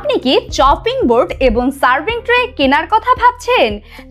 আপনি কি chopping board এবং সার্ভিং ট্রে কেনার কথা ভাবছেন?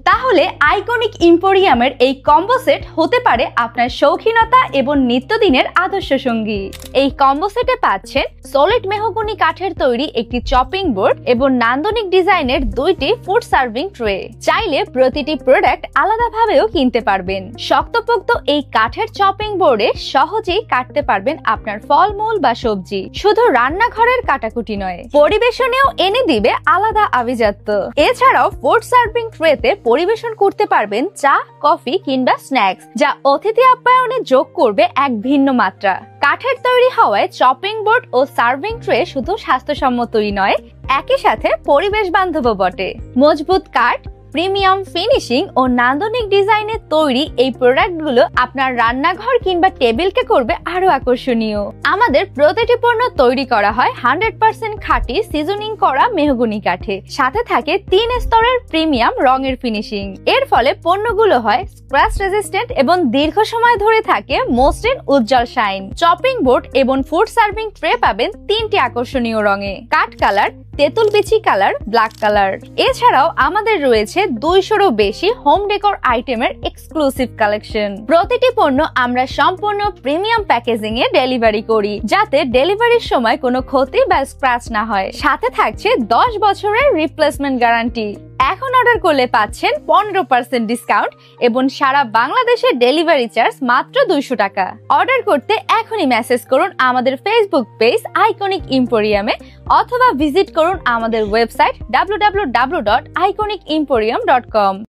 তাহলে আইকনিক এম্পোরিয়ামের এই কম্বো সেট হতে পারে আপনার শৌখিনতা এবং নিত্যদিনের আদর্শ সঙ্গী। এই কম্বো সেটে পাচ্ছেন সলিড মেহগনি কাঠের তৈরি একটি চপিং বোর্ড এবং নান্দনিক ডিজাইনের দুইটি ফুড সার্ভিং ট্রে। চাইলে প্রতিটি প্রোডাক্ট আলাদাভাবেও কিনতে পারবেন। শক্তপোক্ত এই কাঠের চপিং বোর্ডে সহজেই কাটতে পারবেন আপনার ফলমূল বা সবজি। শুধু রান্নাঘরের কাটাকুটি নয়, পরিবেশনেও এনে দিবে আলাদা আভিজাত্য। এছাড়াও ফুড সার্ভিং ট্রেতে পরিবেশন করতে পারবেন চা, কফি কিংবা স্ন্যাক্স, যা অতিথি আপ্যায়নে যোগ করবে এক ভিন্ন মাত্রা। কাঠের তৈরি হওয়ায় চপিং বোর্ড ও সার্ভিং ট্রে শুধু স্বাস্থ্যসম্মতই নয়, একই সাথে পরিবেশ বান্ধবও বটে। মজবুত কাঠ, প্রিমিয়াম ফিনিশিং ও নান্দনিক ডিজাইনের তৈরি এই প্রোডাক্টগুলো আপনার রান্নাঘর কিংবা টেবিলকে করবে আরো আকর্ষণীয়। আমাদের প্রতিটি পণ্য তৈরি করা হয় 100% খাঁটি সিজনিং করা মেহগনি কাঠে, সাথে থাকে 3 স্তরের প্রিমিয়াম রঙের ফিনিশিং। এর ফলে পণ্যগুলো হয় স্ক্র্যাচ রেজিস্ট্যান্ট এবং দীর্ঘ সময় ধরে থাকে মসৃণ উজ্জ্বল শাইন। চপিং বোর্ড এবং ফুড সার্ভিং ট্রে পাবেন 3টি আকর্ষণীয় রঙে: কাঠ কালার, তেঁতুল বিচি কালার, ব্ল্যাক কালার। এছাড়াও আমাদের রয়েছে 200-রও বেশি হোম ডেকোর আইটেমের এক্সক্লুসিভ কালেকশন। প্রতিটি পণ্য আমরা সম্পূর্ণ প্রিমিয়াম প্যাকেজিং এ ডেলিভারি করি, যাতে ডেলিভারির সময় কোনো ক্ষতি বা স্ক্র্যাচ না হয়। সাথে থাকছে 10 বছরের রিপ্লেসমেন্ট গ্যারান্টি। এখন অর্ডার করলে পাচ্ছেন 15% ডিসকাউন্ট এবং সারা বাংলাদেশে ডেলিভারি চার্জ মাত্র 200 টাকা। অর্ডার করতে এখনই মেসেজ করুন আমাদের ফেসবুক পেজ আইকনিক এম্পোরিয়ামে, অথবা ভিজিট করুন আমাদের ওয়েবসাইট www.iconicemporium.com।